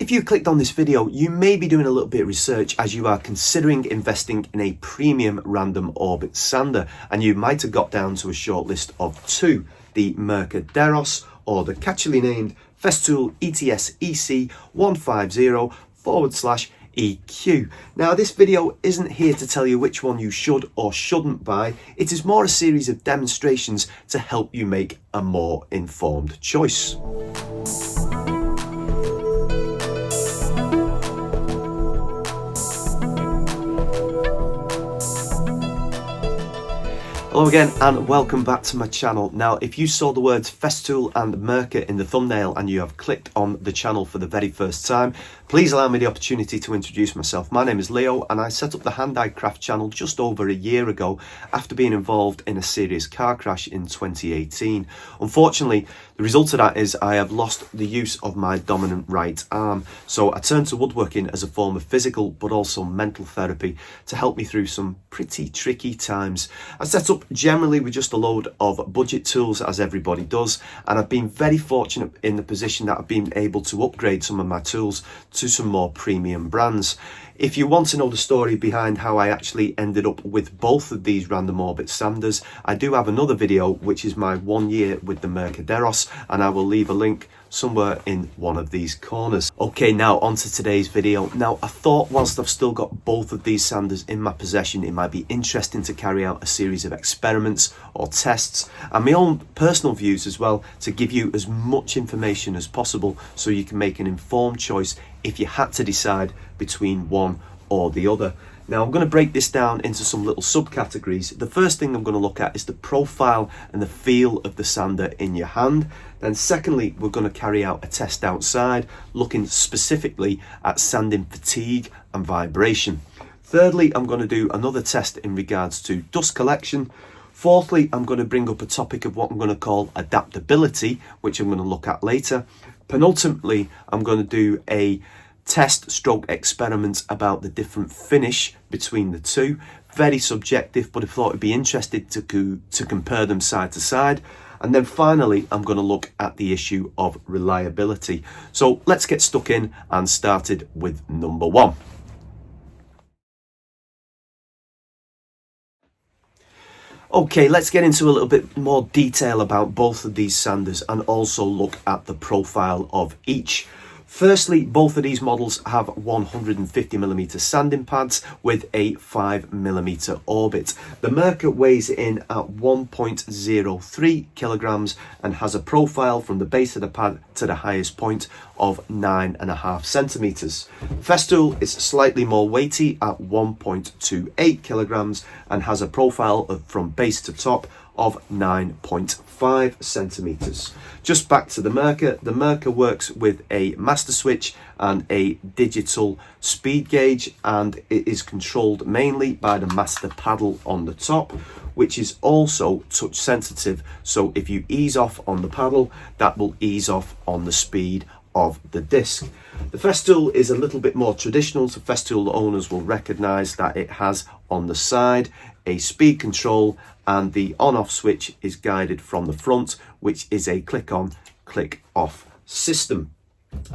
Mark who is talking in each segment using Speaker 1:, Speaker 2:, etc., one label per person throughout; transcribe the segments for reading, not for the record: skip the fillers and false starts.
Speaker 1: If you clicked on this video, you may be doing a little bit of research as you are considering investing in a premium random orbit sander, and you might have got down to a short list of two, the Mirka Deros or the catchily named Festool ETS EC150/EQ. Now this video isn't here to tell you which one you should or shouldn't buy, it is more a series of demonstrations to help you make a more informed choice. Hello again and welcome back to my channel. Now if you saw the words Festool and Mirka in the thumbnail and you have clicked on the channel for the very first time, please allow me the opportunity to introduce myself. My name is Leo and I set up the Hand-Eye Craft channel just over a year ago after being involved in a serious car crash in 2018. Unfortunately, the result of that is I have lost the use of my dominant right arm, so I turned to woodworking as a form of physical but also mental therapy to help me through some pretty tricky times. I set up generally with just a load of budget tools, as everybody does, and I've been very fortunate in the position that I've been able to upgrade some of my tools to some more premium brands. If you want to know the story behind how I actually ended up with both of these random orbit sanders, I do have another video which is my 1 year with the Mirka Deros, and I will leave a link somewhere in one of these corners. Okay, now on to today's video. Now I thought whilst I've still got both of these sanders in my possession, it might be interesting to carry out a series of experiments or tests and my own personal views as well, to give you as much information as possible so you can make an informed choice if you had to decide between one or the other. Now I'm going to break this down into some little subcategories. The first thing I'm going to look at is the profile and the feel of the sander in your hand. Then secondly, we're going to carry out a test outside, looking specifically at sanding fatigue and vibration. Thirdly, I'm going to do another test in regards to dust collection. Fourthly, I'm going to bring up a topic of what I'm going to call adaptability, which I'm going to look at later. Penultimately, I'm going to do a test stroke experiment about the different finish between the two. Very subjective, but I thought it'd be interesting to compare them side to side. And then finally, I'm going to look at the issue of reliability. So let's get stuck in and started with number one. Okay, let's get into a little bit more detail about both of these sanders and also look at the profile of each. Firstly, both of these models have 150mm sanding pads with a 5mm orbit. The Mirka weighs in at 1.03 kilograms and has a profile from the base of the pad to the highest point of 9.5 centimeters. Festool is slightly more weighty at 1.28 kilograms and has a profile from base to top of 9.5 centimeters. Just back to the Mirka works with a master switch and a digital speed gauge, and it is controlled mainly by the master paddle on the top, which is also touch sensitive, so if you ease off on the paddle, that will ease off on the speed of the disc. The Festool is a little bit more traditional, so Festool owners will recognize that it has on the side a speed control, and the on-off switch is guided from the front, which is a click-on, click-off system.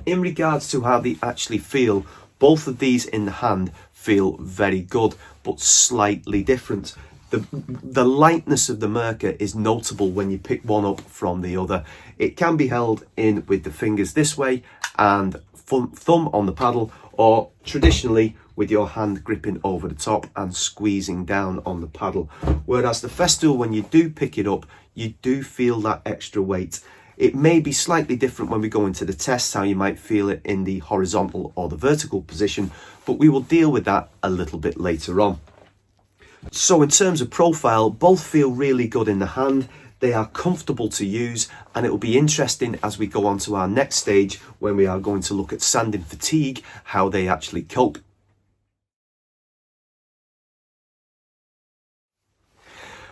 Speaker 1: In regards to how they actually feel, both of these in the hand feel very good, but slightly different. The lightness of the Mirka is notable when you pick one up from the other. It can be held in with the fingers this way and thumb on the paddle, or traditionally with your hand gripping over the top and squeezing down on the paddle. Whereas the Festool, when you do pick it up, you do feel that extra weight. It may be slightly different when we go into the test, how you might feel it in the horizontal or the vertical position, but we will deal with that a little bit later on. So in terms of profile, both feel really good in the hand. They are comfortable to use, and it will be interesting as we go on to our next stage when we are going to look at sanding fatigue, how they actually cope.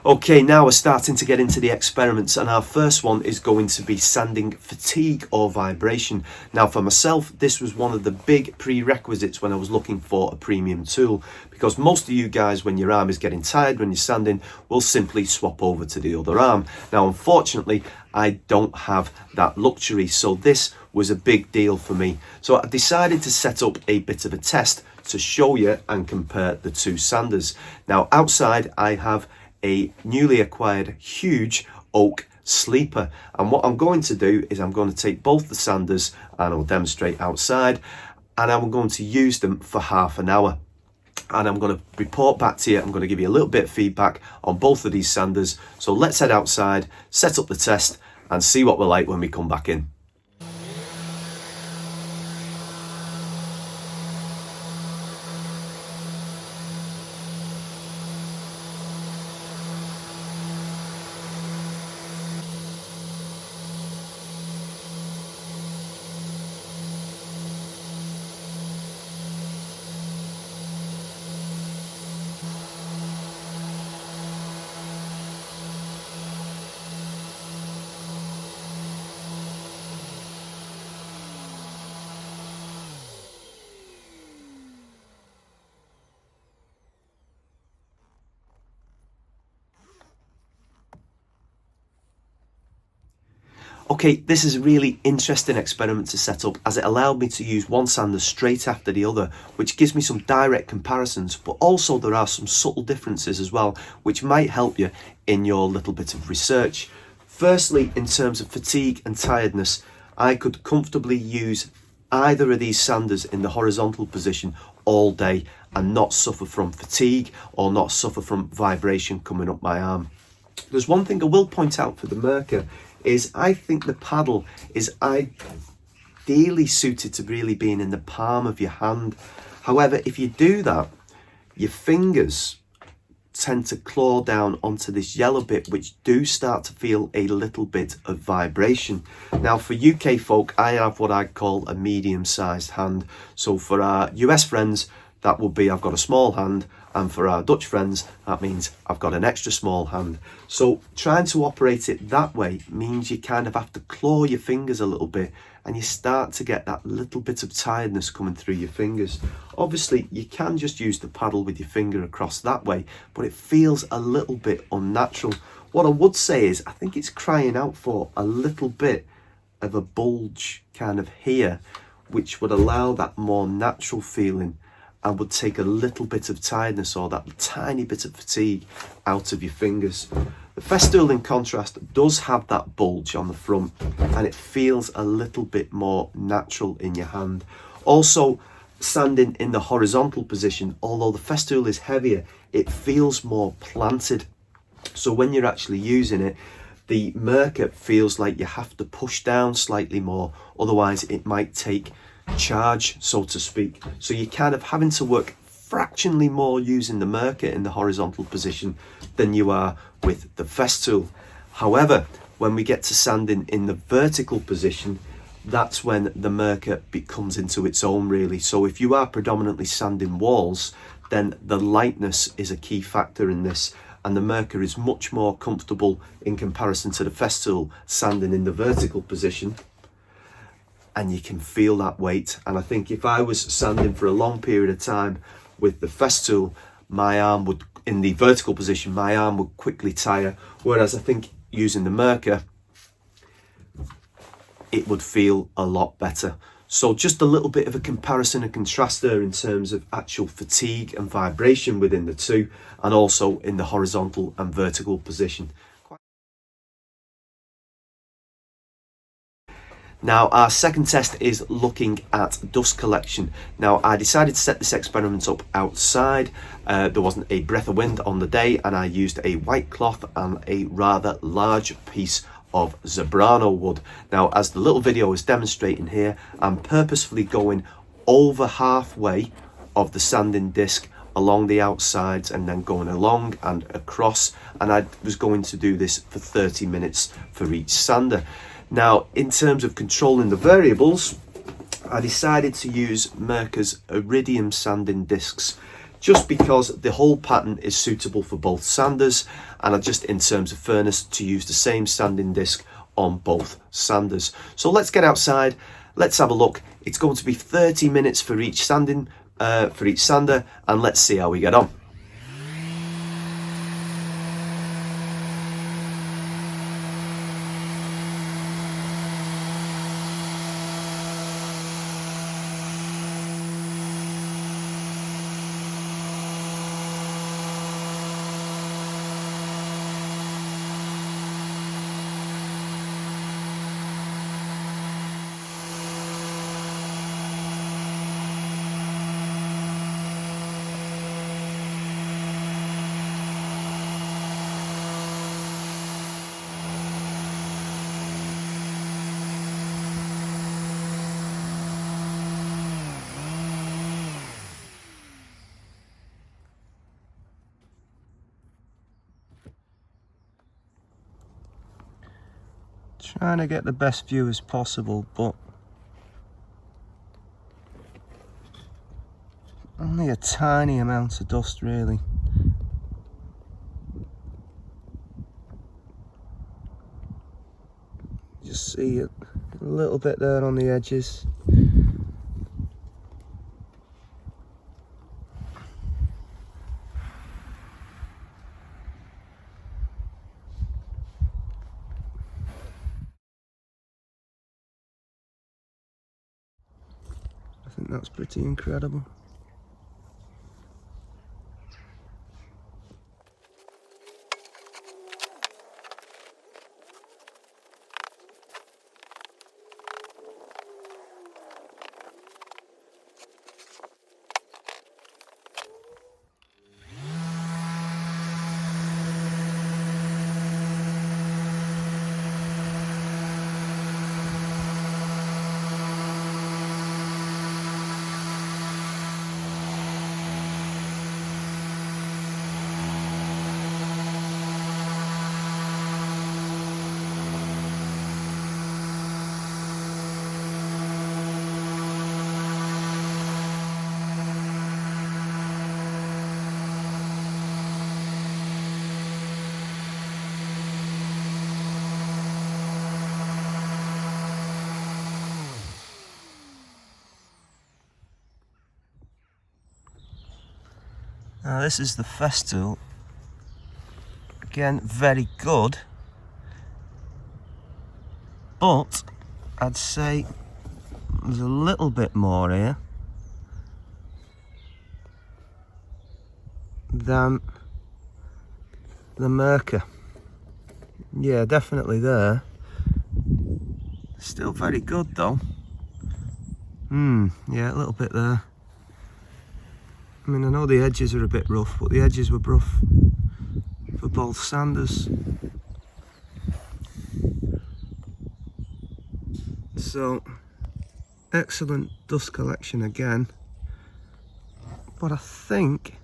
Speaker 1: Okay, now we're starting to get into the experiments, and our first one is going to be sanding fatigue or vibration. Now for myself, this was one of the big prerequisites when I was looking for a premium tool, because most of you guys, when your arm is getting tired when you're sanding, will simply swap over to the other arm. Now unfortunately, I don't have that luxury, so this was a big deal for me. So I decided to set up a bit of a test to show you and compare the two sanders. Now outside I have a newly acquired huge oak sleeper, and what I'm going to do is I'm going to take both the sanders and I'll demonstrate outside, and I'm going to use them for half an hour, and I'm going to report back to you. I'm going to give you a little bit of feedback on both of these sanders. So let's head outside, set up the test and see what we're like when we come back in. Okay, this is a really interesting experiment to set up, as it allowed me to use one sander straight after the other, which gives me some direct comparisons, but also there are some subtle differences as well, which might help you in your little bit of research. Firstly, in terms of fatigue and tiredness, I could comfortably use either of these sanders in the horizontal position all day and not suffer from fatigue or not suffer from vibration coming up my arm. There's one thing I will point out for the Mirka, is I think the paddle is ideally suited to really being in the palm of your hand. However, if you do that, your fingers tend to claw down onto this yellow bit, which do start to feel a little bit of vibration. Now for UK folk, I have what I call a medium-sized hand. So for our US friends, that would be I've got a small hand, and for our Dutch friends, that means I've got an extra small hand. So trying to operate it that way means you kind of have to claw your fingers a little bit, and you start to get that little bit of tiredness coming through your fingers. Obviously, you can just use the paddle with your finger across that way, but it feels a little bit unnatural. What I would say is I think it's crying out for a little bit of a bulge kind of here, which would allow that more natural feeling and would take a little bit of tiredness or that tiny bit of fatigue out of your fingers. The Festool, in contrast, does have that bulge on the front, and it feels a little bit more natural in your hand. Also, sanding in the horizontal position, although the Festool is heavier, it feels more planted. So when you're actually using it, the Mirka feels like you have to push down slightly more, otherwise it might take charge, so to speak. So you're kind of having to work fractionally more using the Mirka in the horizontal position than you are with the Festool. However, when we get to sanding in the vertical position, that's when the Mirka comes into its own really. So if you are predominantly sanding walls, then the lightness is a key factor in this, and the Mirka is much more comfortable in comparison to the Festool sanding in the vertical position. And you can feel that weight. And I think if I was sanding for a long period of time with the Festool, my arm would, in the vertical position, my arm would quickly tire. Whereas I think using the Mirka, it would feel a lot better. So just a little bit of a comparison and contrast there in terms of actual fatigue and vibration within the two, and also in the horizontal and vertical position. Now our second test is looking at dust collection. Now I decided to set this experiment up outside. There wasn't a breath of wind on the day, and I used a white cloth and a rather large piece of zebrano wood. Now as the little video is demonstrating here, I'm purposefully going over halfway of the sanding disc along the outsides and then going along and across, and I was going to do this for 30 minutes for each sander. Now, in terms of controlling the variables, I decided to use Mirka's Iridium sanding discs, just because the whole pattern is suitable for both sanders, and I just, in terms of fairness, to use the same sanding disc on both sanders. So let's get outside, let's have a look. It's going to be 30 minutes for each sander, and let's see how we get on. Trying to get the best view as possible, but only a tiny amount of dust really. Just see it a little bit there on the edges. I think that's pretty incredible. Now this is the Festool. Again, very good, but I'd say there's a little bit more here than the Mirka. Yeah, definitely there. Still very good though. Yeah, a little bit there. I mean, I know the edges are a bit rough, but the edges were rough for both sanders. So, excellent dust collection again. But I think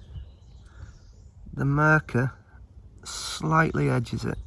Speaker 1: the Mirka slightly edges it.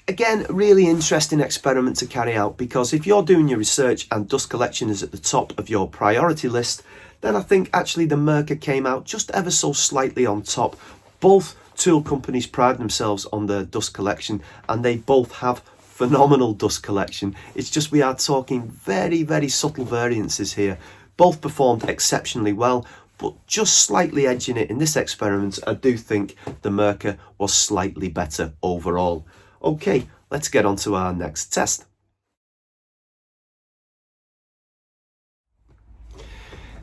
Speaker 1: Again, really interesting experiment to carry out, because if you're doing your research and dust collection is at the top of your priority list, then I think actually the Mirka came out just ever so slightly on top. Both tool companies pride themselves on their dust collection, and they both have phenomenal dust collection. It's just we are talking very, very subtle variances here. Both performed exceptionally well, but just slightly edging it in this experiment, I do think the Mirka was slightly better overall. Okay, let's get on to our next test.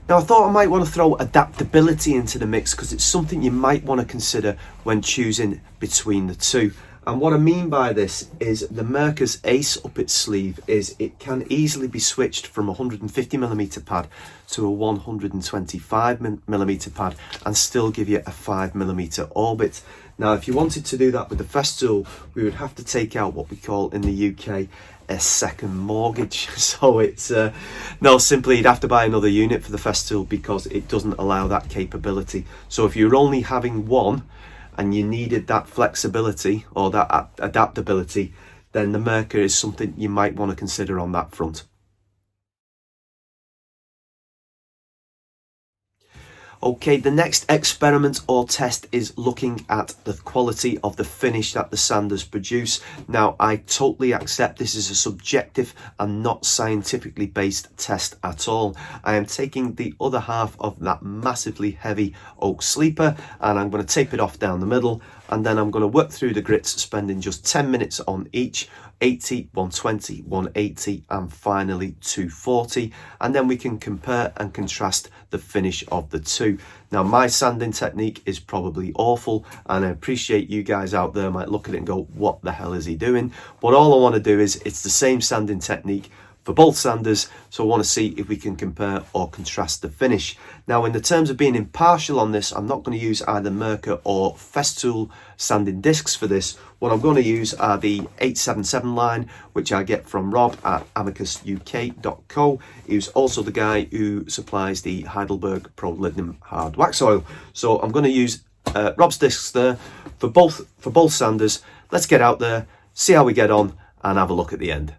Speaker 1: Now I thought I might want to throw adaptability into the mix, because it's something you might want to consider when choosing between the two. And what I mean by this is the Mirka's ace up its sleeve is it can easily be switched from a 150mm pad to a 125mm pad and still give you a 5mm orbit. Now if you wanted to do that with the Festool, we would have to take out what we call in the UK a second mortgage. So it's no, simply you'd have to buy another unit for the Festool because it doesn't allow that capability. So if you're only having one and you needed that flexibility or that adaptability, then the Mirka is something you might want to consider on that front. Okay, the next experiment or test is looking at the quality of the finish that the sanders produce. Now, I totally accept this is a subjective and not scientifically based test at all. I am taking the other half of that massively heavy oak sleeper and I'm going to tape it off down the middle, and then I'm going to work through the grits, spending just 10 minutes on each, 80, 120, 180 and finally 240, and then we can compare and contrast the finish of the two. Now my sanding technique is probably awful, and I appreciate you guys out there might look at it and go, what the hell is he doing? But all I want to do is it's the same sanding technique for both sanders, so I want to see if we can compare or contrast the finish. Now in the terms of being impartial on this, I'm not going to use either Mirka or Festool sanding discs for this. What I'm going to use are the 877 line, which I get from Rob at amicusuk.co. He's also the guy who supplies the Heidelberg Pro Lithium Hard Wax Oil. So I'm going to use Rob's discs there for both sanders. Let's get out there, see how we get on, and have a look at the end.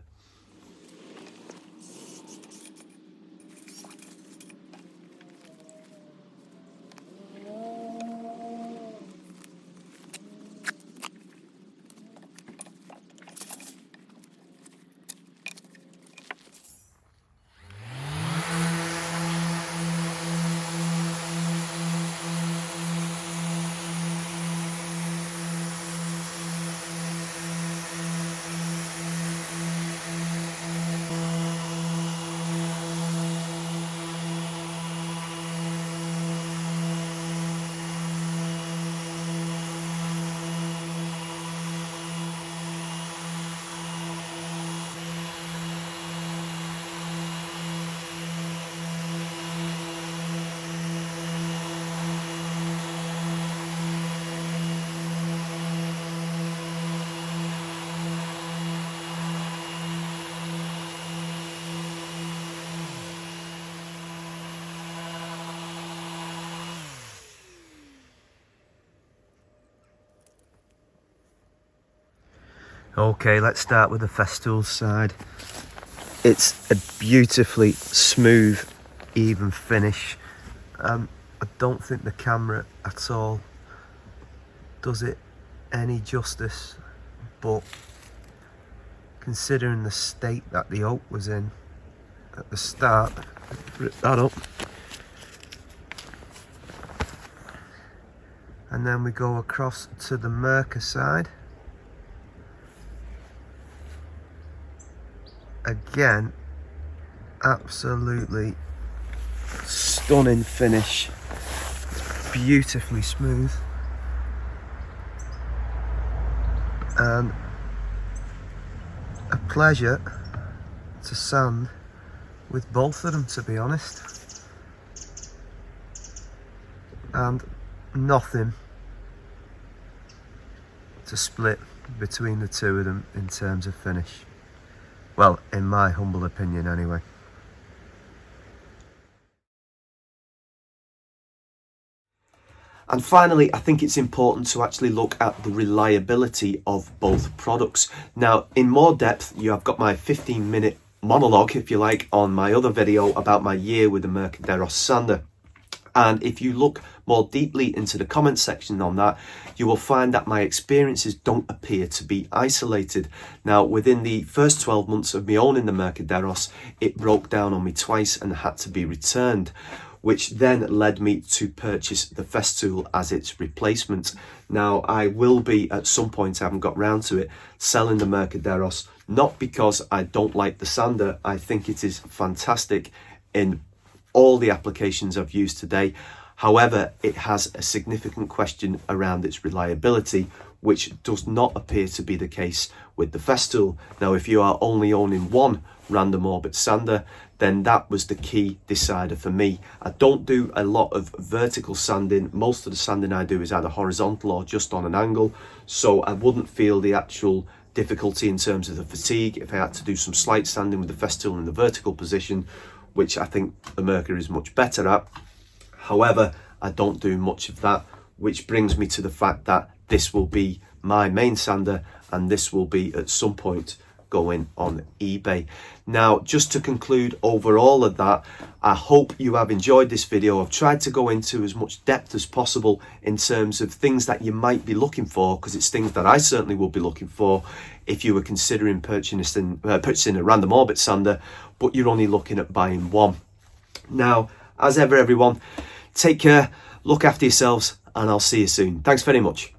Speaker 1: Okay, let's start with the Festool side. It's a beautifully smooth, even finish. I don't think the camera at all does it any justice, but considering the state that the oak was in at the start, rip that up. And then we go across to the Mirka side. Again, absolutely stunning finish. It's beautifully smooth. And a pleasure to sand with both of them, to be honest. And nothing to split between the two of them in terms of finish. Well, in my humble opinion anyway. And finally, I think it's important to actually look at the reliability of both products. Now, in more depth, you have got my 15-minute monologue, if you like, on my other video about my year with the Mirka Deros sander. And if you look more deeply into the comment section on that, you will find that my experiences don't appear to be isolated. Now, within the first 12 months of me owning the Mirka Deros, it broke down on me twice and had to be returned, which then led me to purchase the Festool as its replacement. Now, I will be, at some point, I haven't got round to it, selling the Mirka Deros, not because I don't like the sander. I think it is fantastic in all the applications I've used today. However, it has a significant question around its reliability, which does not appear to be the case with the Festool. Now, if you are only owning one random orbit sander, then that was the key decider for me. I don't do a lot of vertical sanding. Most of the sanding I do is either horizontal or just on an angle, so I wouldn't feel the actual difficulty in terms of the fatigue if I had to do some slight sanding with the Festool in the vertical position, which I think the Mirka is much better at. However, I don't do much of that, which brings me to the fact that this will be my main sander and this will be at some point going on eBay. Now, just to conclude over all of that, I hope you have enjoyed this video. I've tried to go into as much depth as possible in terms of things that you might be looking for, because it's things that I certainly will be looking for if you were considering purchasing a random orbit sander, but you're only looking at buying one. Now, as ever, everyone, take care, look after yourselves, and I'll see you soon. Thanks very much.